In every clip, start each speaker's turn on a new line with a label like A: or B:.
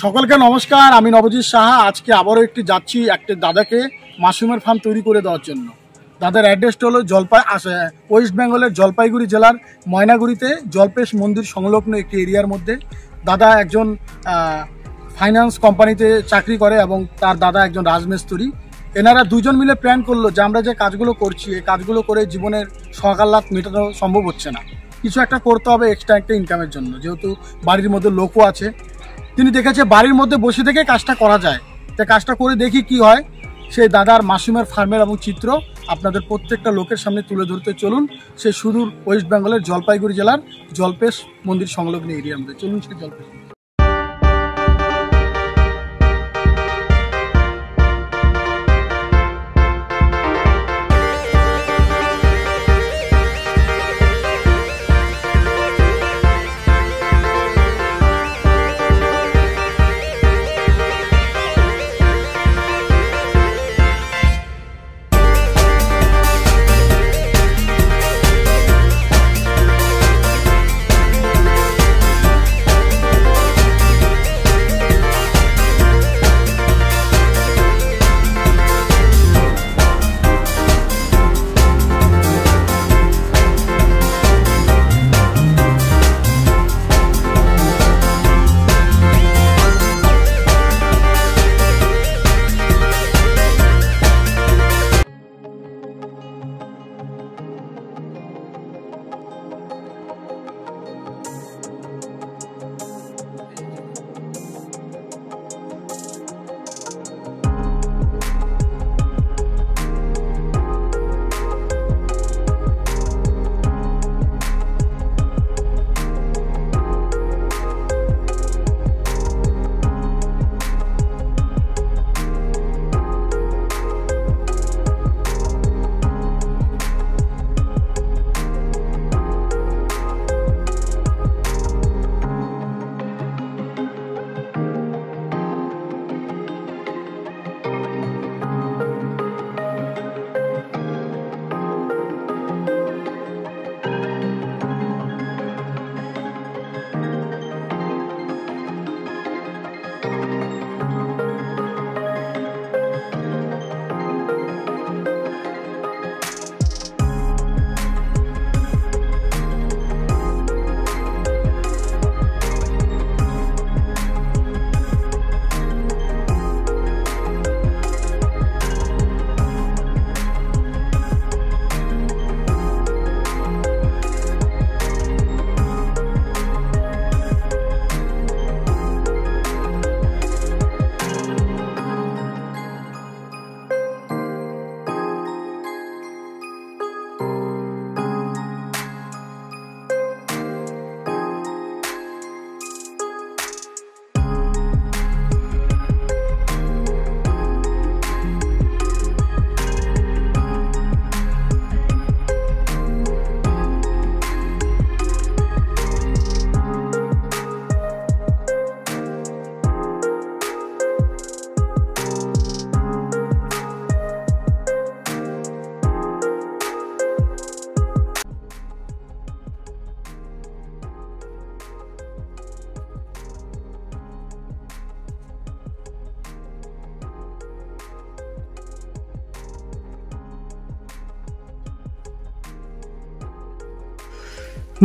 A: সকলকে নমস্কার, আমি নবজিৎ সাহা। আজকে আবারও একটি যাচ্ছি একটা দাদাকে মাশরুমের ফার্ম তৈরি করে দেওয়ার জন্য। দাদার অ্যাড্রেসটা হলো ওয়েস্ট বেঙ্গলের জলপাইগুড়ি জেলার ময়নাগুড়িতে জলপেশ মন্দির সংলগ্ন একটি এরিয়ার মধ্যে। দাদা একজন ফাইন্যান্স কোম্পানিতে চাকরি করে এবং তার দাদা একজন রাজমিস্ত্রি। এনারা দুজন মিলে প্ল্যান করলো যে আমরা যে কাজগুলো করছি এই কাজগুলো করে জীবনের সকাল্লাত মেটানো সম্ভব হচ্ছে না, কিছু একটা করতে হবে এক্সট্রা একটা ইনকামের জন্য। যেহেতু বাড়ির মধ্যে লোকও আছে, তিনি দেখেছে বাড়ির মধ্যে বসে থেকে কাজটা করা যায়, তাই কাজটা করে দেখি কি হয়। সেই দাদার মাশরুমের ফার্মের এবং চিত্র আপনাদের প্রত্যেকটা লোকের সামনে তুলে ধরতে চলুন। সে সুদূর ওয়েস্ট বেঙ্গলের জলপাইগুড়ি জেলার জলপেশ মন্দির সংলগ্ন এরিয়ার মধ্যে চলুন। সে জলপেশ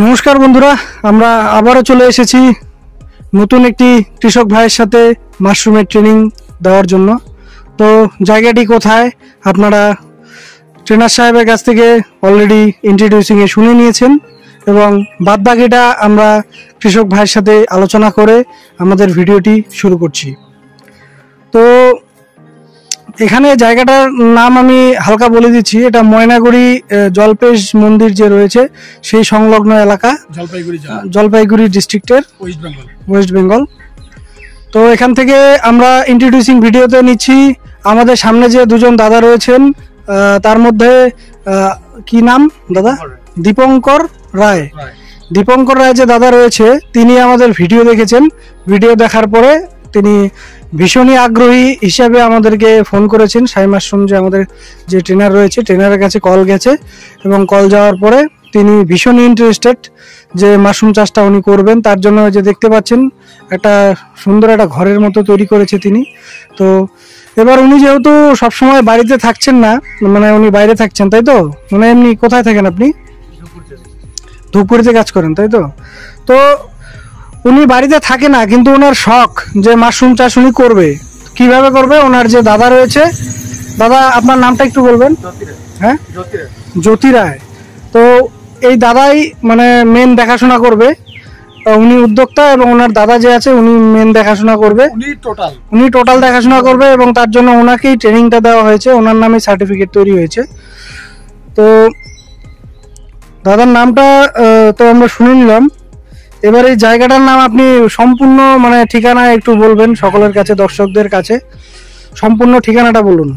B: নমস্কার বন্ধুরা, আমরা আবারও চলে এসেছি নতুন একটি কৃষক ভাইয়ের সাথে মাশরুমের ট্রেনিং দেওয়ার জন্য। তো জায়গাটি কোথায় আপনারা ট্রেনার সাহেবের কাছ থেকে অলরেডি ইন্ট্রোডিউসিংয়ে শুনে নিয়েছেন এবং বাদবাকিটা আমরা কৃষক ভাইয়ের সাথে আলোচনা করে আমাদের ভিডিওটি শুরু করছি। তো এখানে জায়গাটার নাম আমি হালকা বলে দিচ্ছি, এটা ময়নাগুড়ি জলপেশ মন্দির যে রয়েছে সেই সংলগ্ন এলাকা, জলপাইগুড়ি ডিস্ট্রিক্টের ওয়েস্ট বেঙ্গল। তো এখান থেকে আমরা ইন্ট্রোডিউসিং ভিডিওতে নিচ্ছি আমাদের সামনে যে দুজন দাদা রয়েছেন, তার মধ্যে কি নাম দাদা? দীপঙ্কর রায়। দীপঙ্কর রায় যে দাদা রয়েছে, তিনি আমাদের ভিডিও দেখেছেন। ভিডিও দেখার পরে তিনি ভীষণই আগ্রহী হিসাবে আমাদেরকে ফোন করেছেন। সাই মাশরুম যে আমাদের যে ট্রেনার রয়েছে, ট্রেনারের কাছে কল গেছে এবং কল যাওয়ার পরে তিনি ভীষণই ইন্টারেস্টেড যে মাশরুম চাষটা উনি করবেন। তার জন্য যে দেখতে পাচ্ছেন একটা সুন্দর একটা ঘরের মতো তৈরি করেছে তিনি। তো এবার উনি যেহেতু সবসময় বাড়িতে থাকছেন না, মানে উনি বাইরে থাকছেন, তাই তো? মানে এমনি কোথায় থাকেন আপনি? ধূপগুড়িতে কাজ করেন, তাই তো? তো উনি বাড়িতে থাকে না, কিন্তু ওনার শখ যে মাশরুম চাষ উনি করবে। কিভাবে করবে? ওনার যে দাদা রয়েছে, দাদা আপনার নামটা একটু বলবেন? হ্যাঁ, জ্যোতি রায়। তো এই দাদাই মানে মেন দেখাশোনা করবে। উনি উদ্যোক্তা এবং ওনার দাদা যে আছে উনি মেন দেখাশোনা করবে। উনি টোটাল দেখাশোনা করবে এবং তার জন্য ওনাকেই ট্রেনিংটা দেওয়া হয়েছে। ওনার নামে সার্টিফিকেট তৈরি হয়েছে। তো দাদার নামটা তো আমরা শুনে নিলাম। এবার এই জায়গাটার নাম আপনি সম্পূর্ণ মানে ঠিকানা একটু বলবেন সকলের কাছে, দর্শকদের কাছে সম্পূর্ণ ঠিকানাটা বলুন।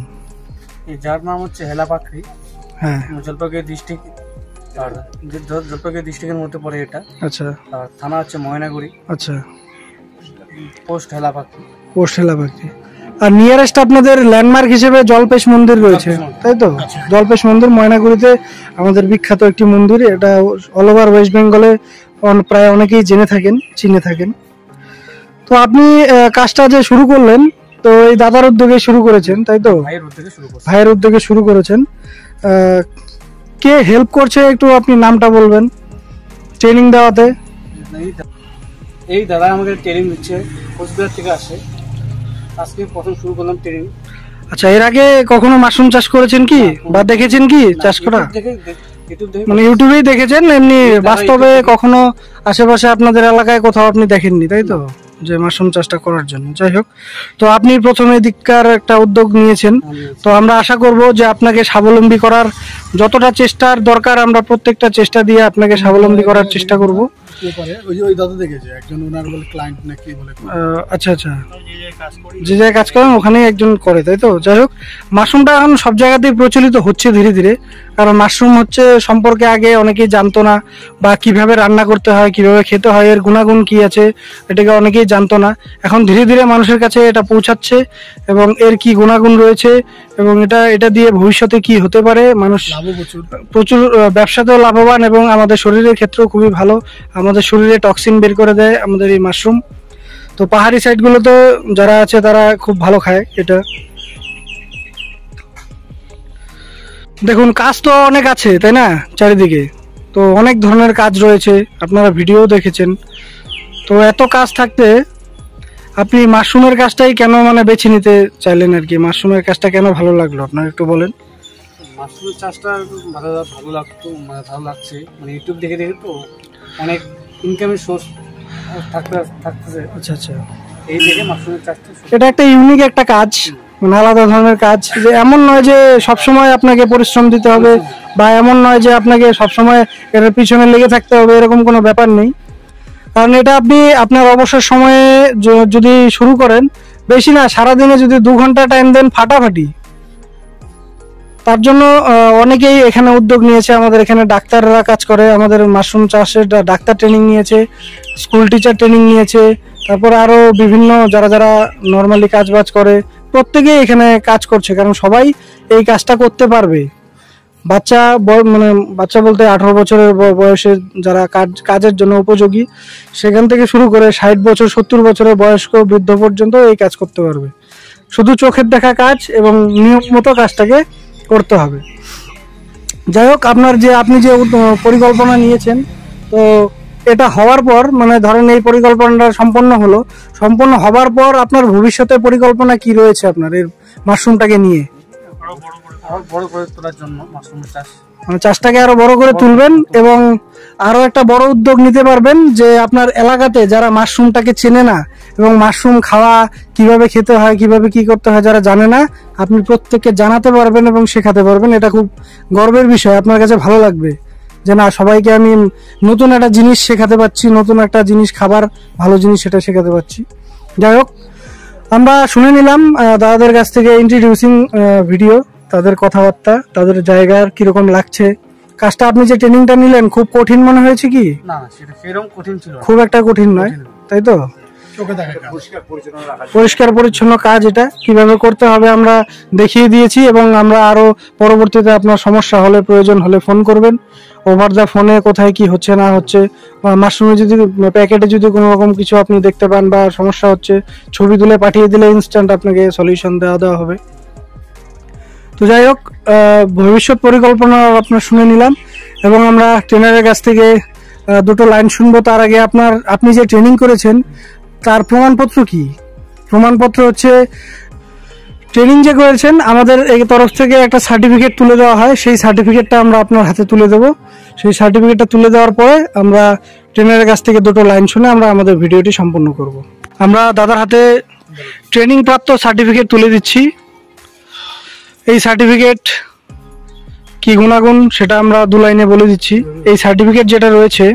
C: যার নাম হচ্ছে হেলাপাখরি।
B: হ্যাঁ,
C: জলপাইগুড়ি ডিস্ট্রিক্ট, আর জলপাইগুড়ি ডিস্ট্রিক্টের মধ্যে পড়ে এটা।
B: আচ্ছা।
C: আর থানা হচ্ছে ময়নাগুড়ি।
B: আচ্ছা,
C: পোস্ট হেলাপাখরি।
B: পোস্ট হেলাপাখরি। আর নিয়ারেস্ট আপনাদের ল্যান্ডমার্ক হিসেবে জলপেশ মন্দির রয়েছে, তাই তো? জলপেশ মন্দির ময়নাগুড়িতে আমাদের বিখ্যাত একটি মন্দির। এটা অল ওভার ওয়েস্ট বেঙ্গলে প্রায় অনেকেই চিনে থাকেন। তো আপনি কাজটা যে শুরু করলেন, তো এই দাদার উদ্যোগে শুরু করেছেন, তাই তো? ভাইয়ের উদ্যোগে শুরু করেছেন। কে হেল্প করছে একটু আপনি নামটা বলবেন ট্রেনিং দেওয়াতে?
C: এই দাদা আমাদের ট্রেনিং দিচ্ছে, কোচবিহার থেকে আসে। আজকে প্রথম শুরু করলাম ট্রেনিং।
B: আচ্ছা, এর আগে কখনো মাশরুম চাষ করেছেন কি বা দেখেছেন কি চাষ করা? মানে ইউটিউবেই দেখেছেন, এমনি বাস্তবে কখনো আশেপাশে আপনাদের এলাকায় কোথাও আপনি দেখেননি, তাই তো? যে মাশরুম চাষটা করার জন্য। যাই হোক, তো আপনি প্রথমে দিককার একটা উদ্যোগ নিয়েছেন। তো আমরা আশা করব যে আপনাকে স্বাবলম্বী করার যতটা চেষ্টার দরকার, আমরা প্রত্যেকটা চেষ্টা দিয়ে আপনাকে স্বাবলম্বী করার চেষ্টা করব। আচ্ছা আচ্ছা, যে জায়গায় কাজ করেন ওখানেই একজন করে, তাই তো? যাই হোক, মাশরুমটা এখন সব জায়গাতেই প্রচলিত হচ্ছে ধীরে ধীরে। কারণ মাশরুম হচ্ছে সম্পর্কে আগে অনেকেই জানতো না, বা কিভাবে রান্না করতে হয়, কিভাবে খেতে হয়, এর গুণাগুণ কি আছে এটাকে অনেকেই জানতো না। এখন ধীরে ধীরে মানুষের কাছে এটা পৌঁছাচ্ছে এবং এর কি গুণাগুণ রয়েছে এবং এটা দিয়ে ভবিষ্যতে কি হতে পারে। মানুষ প্রচুর ব্যবসাতেও লাভবান এবং আমাদের শরীরের ক্ষেত্রেও খুবই ভালো। আমাদের শরীরে টক্সিন বের করে দেয় আমাদের এই মাশরুম। তো পাহাড়ি সাইডগুলোতে যারা আছে তারা খুব ভালো খায় এটা। দেখুন, কাজ তো অনেক আছে, তাই না? চারিদিকে তো অনেক ধরনের কাজ রয়েছে, আপনারা ভিডিও দেখেছেন। তো এত কাজ থাকতে আপনি মাশরুমের কাজটাই কেন মানে বেছে নিতে চাইলেন আর কি? মাশরুমের কাজটা কেন ভালো লাগলো আপনার, একটু বলেন।
C: মাশরুম চাষটা ভালো লাগতো, মানে ভালো লাগছে। মানে ইউটিউব দেখে তো অনেক ইনকামের সোর্স থাকতেছে।
B: আচ্ছা আচ্ছা,
C: এই দেখে মাশরুমের চাষটা।
B: এটা একটা ইউনিক একটা কাজ, মানে আলাদা ধরনের কাজ। যে এমন নয় যে সবসময় আপনাকে পরিশ্রম দিতে হবে, বা এমন নয় যে আপনাকে সবসময় এর পিছনে লেগে থাকতে হবে, এরকম কোনো ব্যাপার নেই। কারণ এটা আপনি আপনার অবসর সময়ে যদি শুরু করেন, বেশি না, সারাদিনে যদি 2 ঘন্টা টাইম দেন ফাটাফাটি। তার জন্য অনেকেই এখানে উদ্যোগ নিয়েছে। আমাদের এখানে ডাক্তাররা কাজ করে, আমাদের মাশরুম চাষের ডাক্তার ট্রেনিং নিয়েছে, স্কুল টিচার ট্রেনিং নিয়েছে, তারপর আরও বিভিন্ন যারা নর্মালি কাজবাজ করে প্রত্যেকেই এখানে কাজ করছে। কারণ সবাই এই কাজটা করতে পারবে। বাচ্চা বলতে 18 বছরের বয়সে যারা কাজের জন্য উপযোগী, সেখান থেকে শুরু করে 60 বছর 70 বছরের বয়স্ক বৃদ্ধ পর্যন্ত এই কাজ করতে পারবে। শুধু চোখের দেখা কাজ এবং নিয়ম মতো কাজটাকে করতে হবে। যাই হোক, আপনি যে পরিকল্পনা নিয়েছেন, তো এটা হওয়ার পর মানে ধরেন এই পরিকল্পনাটা সম্পন্ন হবার পর আপনার ভবিষ্যতে পরিকল্পনা কি রয়েছে আপনার এই মাশরুমটাকে নিয়ে?
C: বড় করে তোলার জন্য মাশরুমের চাষ,
B: মানে চাষটাকে আরো বড় করে তুলবেন এবং আরো একটা বড় উদ্যোগ নিতে পারবেন যে আপনার এলাকাতে যারা মাশরুমটাকে চেনে না এবং মাশরুম খাওয়া কিভাবে খেতে হয়, কিভাবে কি করতে হয় যারা জানে না, আপনি প্রত্যেককে জানাতে পারবেন এবং শেখাতে পারবেন। এটা খুব গর্বের বিষয়, আপনার কাছে ভালো লাগবে যে না, সবাইকে আমি নতুন একটা জিনিস শেখাতে পারছি, নতুন একটা জিনিস খাবার ভালো জিনিস সেটা শেখাতে পারছি। যাই হোক, আমরা শুনে নিলাম দাদাদের কাছ থেকে ইন্ট্রোডিউসিং ভিডিও, তাদের কথাবার্তা, তাদের জায়গার কিরকম লাগছে। কাজটা আপনি যে ট্রেনিংটা নিলেন খুব কঠিন মনে হয়েছে কি?
C: না, সেটা সেরকম কঠিন ছিল না।
B: খুব একটা কঠিন নয়, তাই তো? পরিষ্কার পরিচ্ছন্ন কাজ, এটা কিভাবে করতে হবে আমরা দেখিয়ে দিয়েছি, এবং আমরা আরো পরবর্তীতে আপনার সমস্যা হলে, প্রয়োজন হলে ফোন করবেন। ওভার দ্য ফোনে কোথায় কি হচ্ছে না হচ্ছে, মাশরুমে যদি প্যাকেটে যদি কোনো রকম কিছু আপনি দেখতে পান বা সমস্যা হচ্ছে, ছবি তুলে পাঠিয়ে দিলে ইনস্ট্যান্ট আপনাকে সলিউশন দেওয়া হবে। তো যাই হোক, ভবিষ্যৎ পরিকল্পনা আপনার শুনে নিলাম, এবং আমরা ট্রেনারের কাছ থেকে দুটো লাইন শুনবো। তার আগে আপনি যে ট্রেনিং করেছেন তার প্রমাণপত্র কি? প্রমাণপত্র হচ্ছে ট্রেনিং যে করেছেন আমাদের এই তরফ থেকে একটা সার্টিফিকেট তুলে দেওয়া হয়, সেই সার্টিফিকেটটা আমরা আপনার হাতে তুলে দেবো। সেই সার্টিফিকেটটা তুলে দেওয়ার পরে আমরা ট্রেনারের কাছ থেকে দুটো লাইন শুনে আমরা আমাদের ভিডিওটি সম্পূর্ণ করব। আমরা দাদার হাতে ট্রেনিং প্রাপ্ত সার্টিফিকেট তুলে দিচ্ছি। এই সার্টিফিকেট কি গুণাগুণ সেটা আমরা দু লাইনে বলে দিচ্ছি। এই সার্টিফিকেট যেটা রয়েছে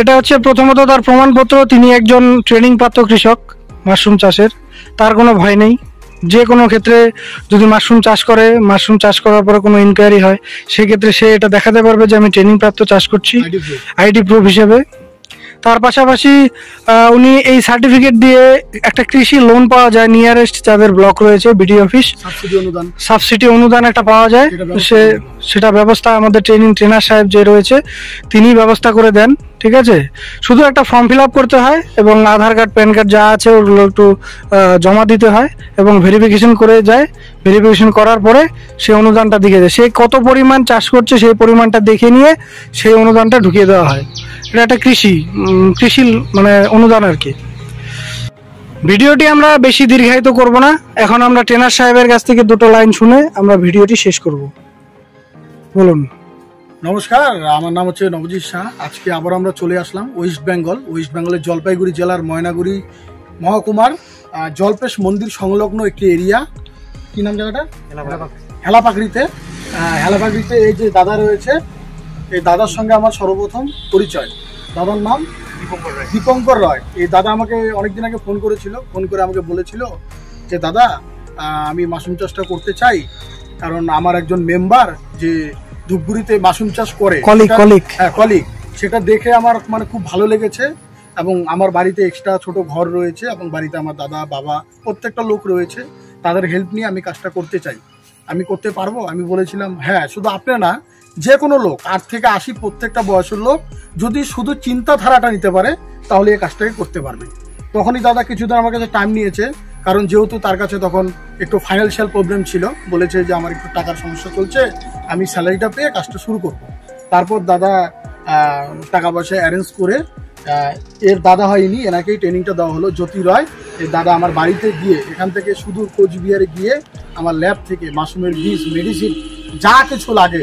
B: এটা হচ্ছে প্রথমত তার প্রমাণপত্র, তিনি একজন ট্রেনিং প্রাপ্ত কৃষক মাশরুম চাষের, তার কোনো ভয় নেই। যে কোনো ক্ষেত্রে যদি মাশরুম চাষ করে, মাশরুম চাষ করার পরে কোনো ইনকোয়ারি হয়, সেক্ষেত্রে সে এটা দেখাতে পারবে যে আমি ট্রেনিং প্রাপ্ত চাষ করছি, আইডি প্রুফ হিসেবে। তার পাশাপাশি উনি এই সার্টিফিকেট দিয়ে একটা কৃষি লোন পাওয়া যায়, নিয়ারেস্ট যাদের ব্লক রয়েছে বিডিও অফিস, সাবসিডি অনুদান একটা পাওয়া যায়। সেটা ব্যবস্থা আমাদের ট্রেনার সাহেব যে রয়েছে তিনি ব্যবস্থা করে দেন, ঠিক আছে? শুধু একটা ফর্ম ফিল আপ করতে হয় এবং আধার কার্ড, প্যান কার্ড যা আছে ওগুলো একটু জমা দিতে হয় এবং ভেরিফিকেশন করে যায়। ভেরিফিকেশন করার পরে সেই অনুদানটা দিকে দেয়। সে কত পরিমাণ চাষ করছে সেই পরিমাণটা দেখে নিয়ে সেই অনুদানটা ঢুকিয়ে দেওয়া হয়। এটা একটা কৃষি মানে অনুদান আর কি। ভিডিওটি আমরা বেশি দীর্ঘায়িত করব না, এখন আমরা ট্রেনার সাহেবের কাছ থেকে দুটো লাইন শুনে আমরা ভিডিওটি শেষ করব। বলুন।
A: নমস্কার, আমার নাম হচ্ছে নবজিৎ শাহ। আজকে আবার আমরা চলে আসলাম ওয়েস্ট বেঙ্গলের জলপাইগুড়ি জেলার ময়নাগুড়ি মহকুমার জলপেশ মন্দির সংলগ্ন একটি এরিয়া। কি নাম জায়গাটা? হেলাপাকড়িতে। হেলাপাকড়িতে এই যে দাদা রয়েছে, এই দাদার সঙ্গে আমার সর্বপ্রথম পরিচয়। দাদার নাম দীপঙ্কর রয়। এই দাদা আমাকে অনেকদিন আগে ফোন করেছিল, ফোন করে আমাকে বলেছিল যে দাদা আমি মাশরুম চাষটা করতে চাই, কারণ আমার একজন মেম্বার যে ধূপগুড়িতে মাশরুম চাষ করে, কলিগ, সেটা দেখে আমার মানে খুব ভালো লেগেছে। এবং আমার বাড়িতে এক্সট্রা ছোট ঘর রয়েছে এবং বাড়িতে আমার দাদা বাবা প্রত্যেকটা লোক রয়েছে, তাদের হেল্প নিয়ে আমি কাজটা করতে চাই। আমি করতে পারবো? আমি বলেছিলাম হ্যাঁ, শুধু আপনি না, যে কোনো লোক 8 থেকে 80 প্রত্যেকটা বয়সের লোক যদি শুধু চিন্তাধারাটা নিতে পারে তাহলে এই কাজটাকে করতে পারবে। তখনই দাদা কিছুদিন আমার কাছে টাইম নিয়েছে, কারণ যেহেতু তার কাছে তখন একটু ফাইন্যান্সিয়াল প্রবলেম ছিল। বলেছে যে আমার একটু টাকার সমস্যা চলছে, আমি স্যালারিটা পেয়ে কাজটা শুরু করব। তারপর দাদা টাকা পয়সা অ্যারেঞ্জ করে, এর দাদা হয়নি, এনাকেই ট্রেনিংটা দেওয়া হলো, জ্যোতি রয়। এই দাদা আমার বাড়িতে গিয়ে, এখান থেকে সুদূর কোচবিহারে গিয়ে আমার ল্যাব থেকে মাশরুমের বীজ, মেডিসিন যা কিছু লাগে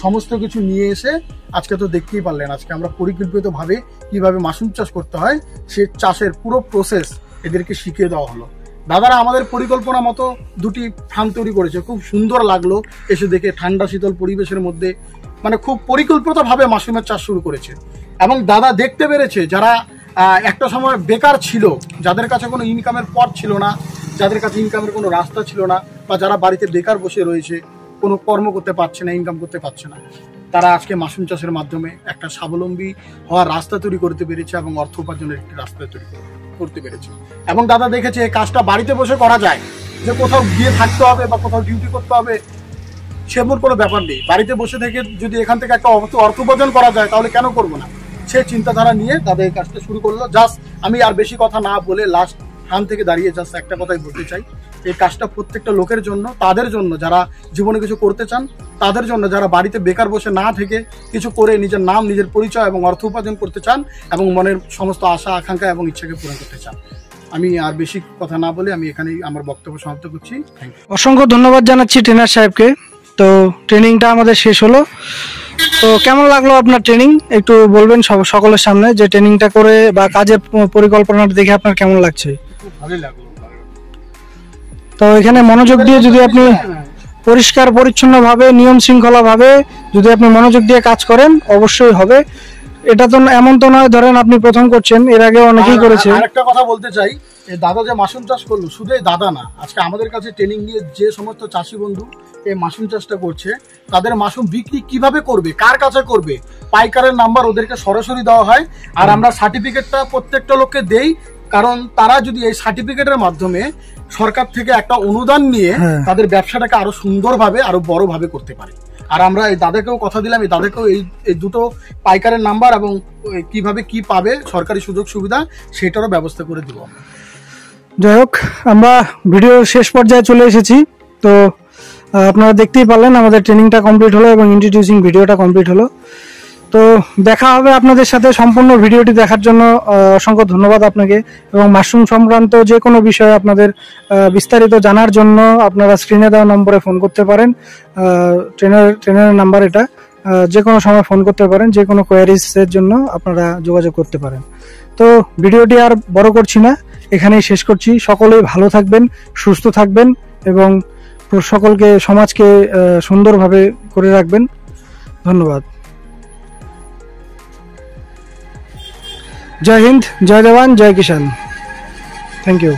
A: সমস্ত কিছু নিয়ে এসে আজকে তো দেখতেই পারলেন, আজকে আমরা পরিকল্পিতভাবে কিভাবে মাশরুম চাষ করতে হয় সে চাষের পুরো প্রসেস এদেরকে শিখিয়ে দেওয়া হলো। দাদারা আমাদের পরিকল্পনা মতো দুটি ফার্ম তৈরি করেছে, খুব সুন্দর লাগলো এসে দেখে। ঠান্ডা শীতল পরিবেশের মধ্যে মানে খুব পরিকল্পিতভাবে মাশরুমের চাষ শুরু করেছে। এবং দাদা দেখতে পেরেছে যারা একটা সময় বেকার ছিল, যাদের কাছে কোনো ইনকামের পথ ছিল না, যাদের কাছে ইনকামের কোনো রাস্তা ছিল না, বা যারা বাড়িতে বেকার বসে রয়েছে, কোনো কর্ম করতে পারছে না, ইনকাম করতে পারছে না, তারা আজকে মাশরুম চাষের মাধ্যমে একটা স্বাবলম্বী হওয়ার রাস্তা তৈরি করতে পেরেছে এবং অর্থ উপার্জনের একটি রাস্তা তৈরি করতে পেরেছে। এবং দাদা দেখেছে এই কাজটা বাড়িতে বসে করা যায়, যে কোথাও গিয়ে থাকতে হবে বা কোথাও ডিউটি করতে হবে সেমন কোনো ব্যাপার নেই। বাড়িতে বসে থেকে যদি এখান থেকে একটা অর্থ উপার্জন করা যায় তাহলে কেন করবো না, সে চিন্তাধারা নিয়ে দাদা এই কাজটা শুরু করলো। জাস্ট আমি আর বেশি কথা না বলে লাস্ট ফার্ম থেকে দাঁড়িয়ে জাস্ট একটা কথাই বলতে চাই, এই কাজটা প্রত্যেকটা লোকের জন্য, তাদের জন্য যারা জীবনে কিছু করতে চান, তাদের জন্য যারা বাড়িতে বেকার বসে না থেকে কিছু করে নিজের নাম, নিজের পরিচয় এবং অর্থ উপার্জন করতে চান এবং মনের সমস্ত আশা আকাঙ্ক্ষা এবং ইচ্ছাকে পূরণ করতে চান। আমি আর বেশি কথা না বলে আমি এখানেই আমার বক্তব্য সমাপ্ত করছি। Thank you.
B: অসংখ্য ধন্যবাদ জানাচ্ছি ট্রেনার সাহেবকে। তো ট্রেনিংটা আমাদের শেষ হলো। তো কেমন লাগলো আপনার ট্রেনিং একটু বলবেন সকলের সামনে, যে ট্রেনিংটা করে বা কাজের পরিকল্পনাটা দেখে আপনার কেমন লাগছে?
C: খুব ভালোই লাগলো।
B: তো এখানে মনোযোগ দিয়ে যদি আপনি পরিষ্কার পরিচ্ছন্ন ভাবে, নিয়ম শৃঙ্খলা ভাবে যদি আপনি মনোযোগ দিয়ে কাজ করেন অবশ্যই হবে। এটা তো এমন তো নয় ধরেন আপনি প্রথম করছেন, এর আগে অনেকেই করেছে।
A: আরেকটা কথা বলতে চাই, এই দাদা যে মাশরুম চাষ করলো, শুধু এই দাদা না, আজকে আমাদের কাছে ট্রেনিং নিয়ে যে সমস্ত চাষি বন্ধু এই মাশরুম চাষটা করছে, তাদের মাশরুম বিক্রি কিভাবে করবে, কার কাছে করবে, পাইকারের নাম্বার ওদেরকে সরাসরি দেওয়া হয়। আর আমরা সার্টিফিকেটটা প্রত্যেকটা লোককে দেই, কারণ তারা যদি এই সার্টিফিকেটের মাধ্যমে সরকার থেকে একটা অনুদান নিয়ে তাদের ব্যবসাটাকে আরো সুন্দরভাবে আরো বড়ভাবে করতে পারে। আর আমরা এই দাদাকেও কথা দিলাম, এই দাদাকেও এই দুটো পাইকারের নাম্বার এবং কিভাবে কি পাবে সরকারি সুযোগ সুবিধা সেটারও ব্যবস্থা করে দিব।
B: যাই হোক, আমরা ভিডিও শেষ পর্যায়ে চলে এসেছি। তো আপনারা দেখতেই পারলেন আমাদের ট্রেনিংটা কমপ্লিট হলো এবং ইন্ট্রোডিউসিং ভিডিওটা কমপ্লিট হলো। তো দেখা হবে আপনাদের সাথে। সম্পূর্ণ ভিডিওটি দেখার জন্য অসংখ্য ধন্যবাদ আপনাকে। এবং মাশরুম সংক্রান্ত যে কোনো বিষয়ে আপনাদের বিস্তারিত জানার জন্য আপনারা স্ক্রিনে দেওয়া নম্বরে ফোন করতে পারেন। ট্রেনের নাম্বার এটা, যে কোনো সময় ফোন করতে পারেন, যে কোনো কোয়ারিজের জন্য আপনারা যোগাযোগ করতে পারেন। তো ভিডিওটি আর বড় করছি না, এখানেই শেষ করছি। সকলেই ভালো থাকবেন, সুস্থ থাকবেন এবং সকলকে, সমাজকে সুন্দরভাবে করে রাখবেন। ধন্যবাদ। জয় হিন্দ, জয় জওয়ান, জয় কিষান। Thank you.